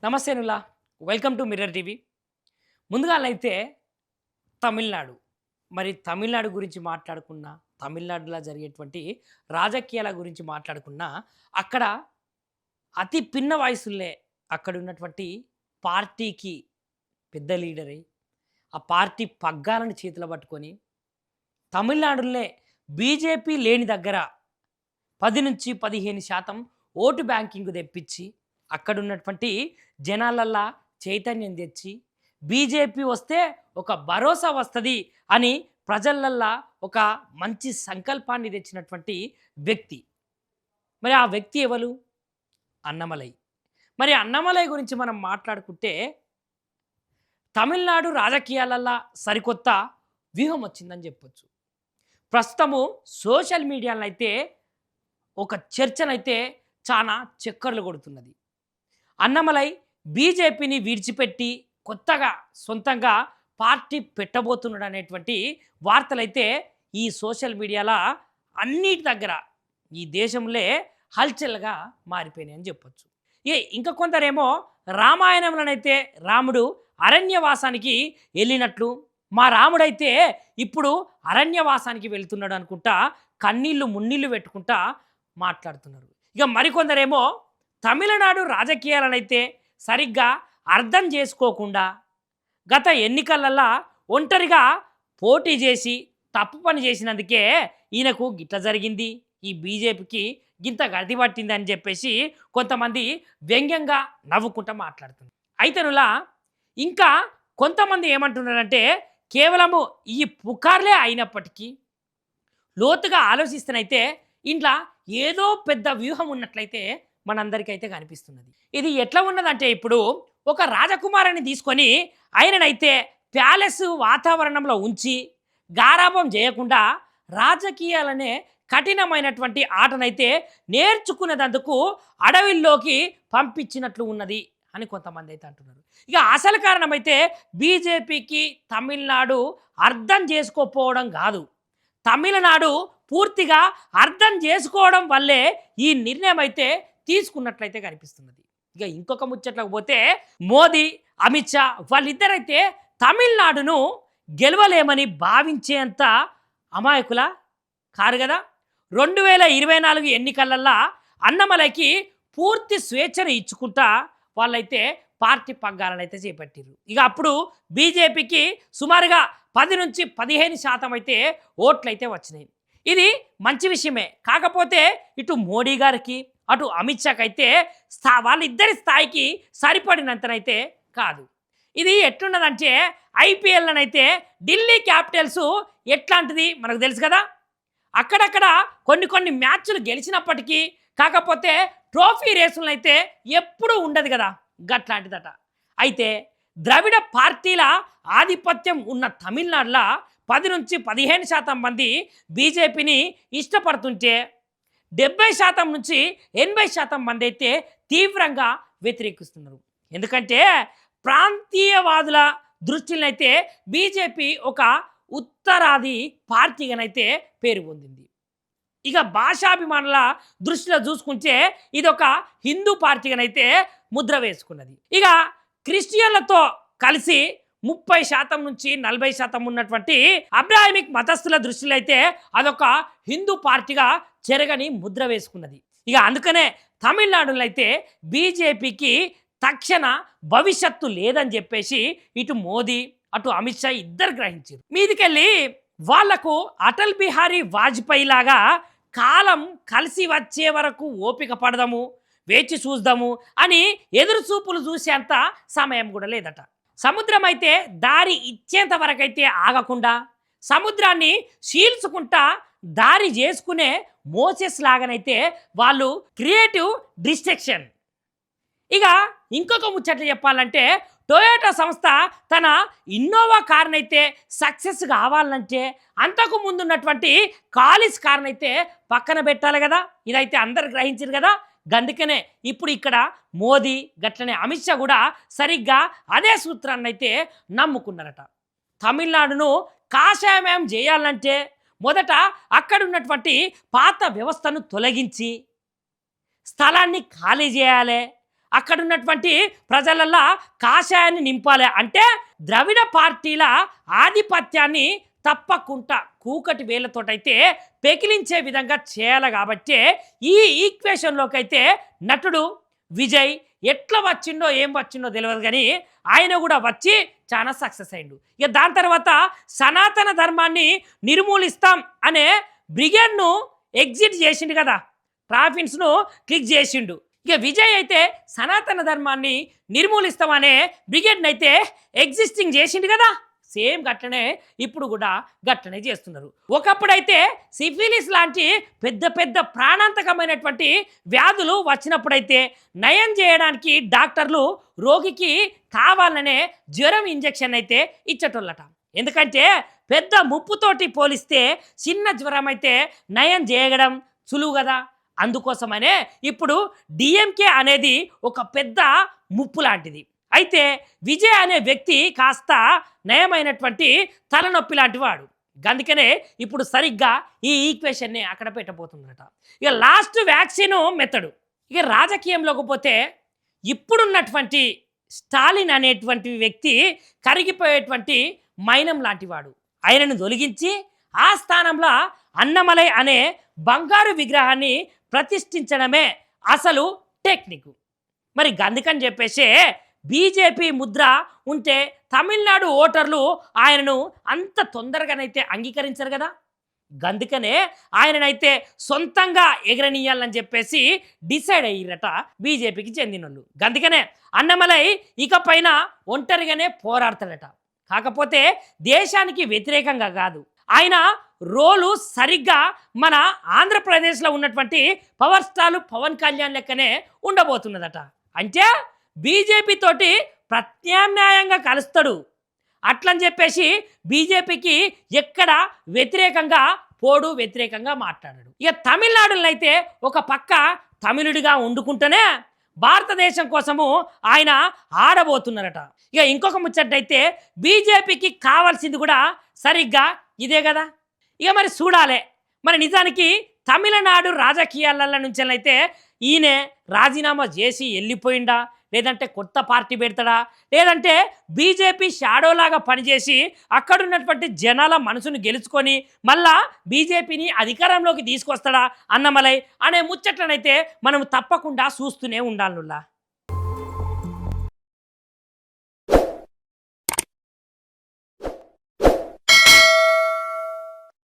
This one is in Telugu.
నమస్తే నుల్లా. Welcome to mirror TV. ముందుగానైతే తమిళనాడు. మరి తమిళనాడు గురించి మాట్లాడుకున్నా, తమిళనాడులో జరిగేటువంటి రాజకీయాల గురించి మాట్లాడుకున్నా, అక్కడ అతి పిన్న వయసుల్లే అక్కడున్నటువంటి పార్టీకి పెద్ద లీడరై, ఆ పార్టీ పగ్గాలను చేతిలో పట్టుకొని, తమిళనాడులోనే బీజేపీ లేని దగ్గర 10-15% ఓటు బ్యాంకింగ్ తెప్పించి, అక్కడున్నటువంటి జనాలల్లా చైతన్యం తెచ్చి, బీజేపీ వస్తే ఒక భరోసా వస్తది అని ప్రజలల్లా ఒక మంచి సంకల్పాన్ని తెచ్చినటువంటి వ్యక్తి. మరి ఆ వ్యక్తి ఎవరు? అన్నమలై. మరి అన్నమలై గురించి మనం మాట్లాడుకుంటే, తమిళనాడు రాజకీయాలల్లా సరికొత్త వ్యూహం వచ్చిందని చెప్పొచ్చు. ప్రస్తుతము సోషల్ మీడియాలో అయితే ఒక చర్చనైతే చాలా చక్కర్లు కొడుతున్నది. అన్నమలై బీజేపీని విడిచిపెట్టి కొత్తగా సొంతంగా పార్టీ పెట్టబోతున్నాడు అనేటువంటి వార్తలైతే ఈ సోషల్ మీడియాలో అన్నిటి దగ్గర ఈ దేశంలో హల్చల్గా మారిపోయినాయి అని చెప్పొచ్చు. ఇంకా కొందరేమో రామాయణంలోనైతే రాముడు అరణ్యవాసానికి వెళ్ళినట్లు, మా రాముడైతే ఇప్పుడు అరణ్యవాసానికి వెళ్తున్నాడు అనుకుంటా కన్నీళ్ళు మున్నీళ్ళు పెట్టుకుంటా మాట్లాడుతున్నారు. ఇక మరికొందరేమో తమిళనాడు రాజకీయాలనైతే సరిగ్గా అర్థం చేసుకోకుండా గత ఎన్నికలల్లో ఒంటరిగా పోటీ చేసి తప్పు పని చేసినందుకే ఈయనకు గిట్ల జరిగింది, ఈ బీజేపీకి గింత గతి పట్టింది అని చెప్పేసి కొంతమంది వ్యంగ్యంగా నవ్వుకుంటూ మాట్లాడుతున్నారు. అయితేనులా ఇంకా కొంతమంది ఏమంటున్నారంటే, కేవలము ఈ పుకార్లే అయినప్పటికీ లోతుగా ఆలోచిస్తేనైతే ఇంట్లో ఏదో పెద్ద వ్యూహం ఉన్నట్లయితే మనందరికైతే కనిపిస్తున్నది. ఇది ఎట్లా ఉన్నదంటే, ఇప్పుడు ఒక రాజకుమారుని తీసుకొని ఆయననైతే ప్యాలెస్ వాతావరణంలో ఉంచి గారాబం చేయకుండా రాజకీయాలనే కఠినమైనటువంటి ఆటనైతే నేర్చుకునేందుకు అడవిల్లోకి పంపించినట్లు ఉన్నది అని కొంతమంది అయితే అంటున్నారు. ఇక అసలు కారణం అయితే బీజేపీకి తమిళనాడు అర్థం చేసుకోకపోవడం కాదు, తమిళనాడు పూర్తిగా అర్థం చేసుకోవడం వల్లే ఈ నిర్ణయం అయితే తీసుకున్నట్లయితే కనిపిస్తున్నది. ఇక ఇంకొక ముచ్చట్లకు పోతే, మోదీ అమిత్ షా వాళ్ళిద్దరైతే తమిళనాడును గెలవలేమని భావించేంత అమాయకుల కారు కదా. 2024 ఎన్నికలల్లో అన్నమలైకి పూర్తి స్వేచ్ఛను ఇచ్చుకుంటా వాళ్ళైతే పార్టీ పగ్గాలను అయితే చేపట్టారు. ఇక అప్పుడు బీజేపీకి సుమారుగా 10-15% అయితే ఓట్లు అయితే వచ్చినాయి. ఇది మంచి విషయమే. కాకపోతే ఇటు మోడీ గారికి అటు అమిత్ షాకి అయితే వాళ్ళిద్దరి స్థాయికి సరిపడినంతనైతే కాదు. ఇది ఎట్లున్నదంటే, ఐపీఎల్నైతే ఢిల్లీ క్యాపిటల్స్ ఎట్లాంటిది మనకు తెలుసు కదా. అక్కడక్కడ కొన్ని మ్యాచ్లు గెలిచినప్పటికీ కాకపోతే ట్రోఫీ రేసులను అయితే ఎప్పుడూ ఉండదు కదా, గట్లాంటిదట. అయితే ద్రవిడ పార్టీల ఆధిపత్యం ఉన్న తమిళనాడులో 10-15% మంది బీజేపీని ఇష్టపడుతుంటే 70-80% మంది అయితే తీవ్రంగా వ్యతిరేకిస్తున్నారు. ఎందుకంటే ప్రాంతీయవాదుల దృష్టిలోనైతే బీజేపీ ఒక ఉత్తరాది పార్టీగానైతే పేరు పొందింది. ఇక భాషాభిమానుల దృష్టిలో చూసుకుంటే ఇదొక హిందూ పార్టీగానైతే ముద్ర వేసుకున్నది. ఇక క్రిస్టియన్లతో కలిసి 30-40% ఉన్నటువంటి అబ్రాహిమిక్ మతస్థుల దృష్టిలో అయితే అదొక హిందూ పార్టీగా చెరగని ముద్ర వేసుకున్నది. ఇక అందుకనే తమిళనాడులో అయితే బీజేపీకి తక్షణ భవిష్యత్తు లేదని చెప్పేసి ఇటు మోదీ అటు అమిత్ షా ఇద్దరు గ్రహించారు. మీదికెళ్ళి వాళ్లకు అటల్ బిహారీ వాజ్పేయి లాగా కాలం కలిసి వచ్చే వరకు ఓపిక పడదాము, వేచి చూద్దాము అని ఎదురు చూపులు చూసేంత సమయం కూడా లేదట. సముద్రం అయితే దారి ఇచ్చేంత వరకైతే ఆగకుండా సముద్రాన్ని చీల్చుకుంటా దారి చేసుకునే మోసెస్ లాగానైతే వాళ్ళు క్రియేటివ్ డిస్ట్రక్షన్. ఇక ఇంకొక ముచ్చట్లు చెప్పాలంటే, టొయోటా సంస్థ తన ఇన్నోవా కార్నైతే సక్సెస్ కావాలంటే అంతకు ముందున్నటువంటి కాలిస్ కార్నైతే పక్కన పెట్టాలి కదా. ఇదైతే అందరు గ్రహించారు కదా. అందుకనే ఇప్పుడు ఇక్కడ మోదీ గట్లనే అమిత్ షా కూడా సరిగ్గా అదే సూత్రాన్ని అయితే నమ్ముకున్నారట. తమిళనాడును కాషాయమయం చేయాలంటే మొదట అక్కడున్నటువంటి పాత వ్యవస్థను తొలగించి స్థలాన్ని ఖాళీ చేయాలి. అక్కడ ఉన్నటువంటి ప్రజలల్లా కాషాయాన్ని నింపాలి అంటే ద్రవిడ పార్టీల ఆధిపత్యాన్ని తప్పకుండా కూకటి వేలతోటైతే పెకిలించే విధంగా చేయాలి. కాబట్టి ఈ ఈక్వేషన్లోకి అయితే నటుడు విజయ్ ఎట్లా వచ్చిండో ఏం వచ్చిండో తెలియదు కానీ ఆయన కూడా వచ్చి చాలా సక్సెస్ అయిండు. ఇక దాని తర్వాత సనాతన ధర్మాన్ని నిర్మూలిస్తాం అనే బ్రిగేడ్ను ఎగ్జిట్ చేసిండు కదా, ట్రాఫిక్స్ను క్లిక్ చేసిండు. ఇక విజయ్ అయితే సనాతన ధర్మాన్ని నిర్మూలిస్తామనే బ్రిగేడ్ని అయితే ఎగ్జిస్టింగ్ చేసిండు కదా, సేమ్ గట్లనే ఇప్పుడు కూడా గట్లనే చేస్తున్నారు. ఒకప్పుడైతే సిఫిలిస్ లాంటి పెద్ద పెద్ద ప్రాణాంతకమైనటువంటి వ్యాధులు వచ్చినప్పుడైతే నయం చేయడానికి డాక్టర్లు రోగికి కావాలనే జ్వరం ఇంజెక్షన్ అయితే ఇచ్చేటోళ్ళట. ఎందుకంటే పెద్ద ముప్పుతోటి పోలిస్తే చిన్న జ్వరం అయితే నయం చేయడం సులువు కదా. అందుకోసమనే ఇప్పుడు డిఎంకే అనేది ఒక పెద్ద ముప్పు లాంటిది. అయితే విజయ్ అనే వ్యక్తి కాస్త నయమైనటువంటి తలనొప్పి లాంటి వాడు. అందుకనే ఇప్పుడు సరిగ్గా ఈ ఈక్వేషన్ని అక్కడ పెట్టబోతుందట. ఇక లాస్ట్ వ్యాక్సిన్ మెథడు. ఇక రాజకీయంలోకి పోతే ఇప్పుడున్నటువంటి స్టాలిన్ అనేటువంటి వ్యక్తి కరిగిపోయేటువంటి మైనం లాంటి వాడు. ఆయనను తొలగించి ఆ స్థానంలో అన్నమలై అనే బంగారు విగ్రహాన్ని ప్రతిష్ఠించడమే అసలు టెక్నిక్. మరి అందుకని చెప్పేసి బీజేపీ ముద్ర ఉంటే తమిళనాడు ఓటర్లు ఆయనను అంత తొందరగానైతే అంగీకరించరు కదా. అందుకనే ఆయననైతే సొంతంగా ఎగరనీయాలని చెప్పేసి డిసైడ్ అయ్యారట బీజేపీకి చెందిన వాళ్ళు. అందుకనే అన్నమలై ఇకపైన ఒంటరిగానే పోరాడతాడట. కాకపోతే దేశానికి వ్యతిరేకంగా కాదు, ఆయన రోలు సరిగ్గా మన ఆంధ్రప్రదేశ్లో ఉన్నటువంటి పవర్ స్టార్ పవన్ కళ్యాణ్ లెక్కనే ఉండబోతున్నదట. అంటే బీజేపీ తోటి ప్రత్యామ్నాయంగా కలుస్తాడు. అట్లని చెప్పేసి బీజేపీకి ఎక్కడ వ్యతిరేకంగా పోడు, వ్యతిరేకంగా మాట్లాడాడు. ఇక తమిళనాడులో అయితే ఒక పక్క తమిళుడిగా వండుకుంటేనే భారతదేశం కోసము ఆయన ఆడబోతున్నారట. ఇక ఇంకొక ముచ్చటైతే బీజేపీకి కావాల్సింది కూడా సరిగ్గా ఇదే కదా. ఇక మరి చూడాలి, మరి నిజానికి తమిళనాడు రాజకీయాల నుంచి అయితే ఈయన రాజీనామా చేసి వెళ్ళిపోయిందా, లేదంటే కొత్త పార్టీ పెడతాడా, లేదంటే బీజేపీ షాడోలాగా పనిచేసి అక్కడున్నటువంటి జనాల మనసును గెలుచుకొని మళ్ళా బీజేపీని అధికారంలోకి తీసుకొస్తాడా అన్నమలై అనే ముచ్చట్లనైతే మనం తప్పకుండా చూస్తూనే ఉండాలి.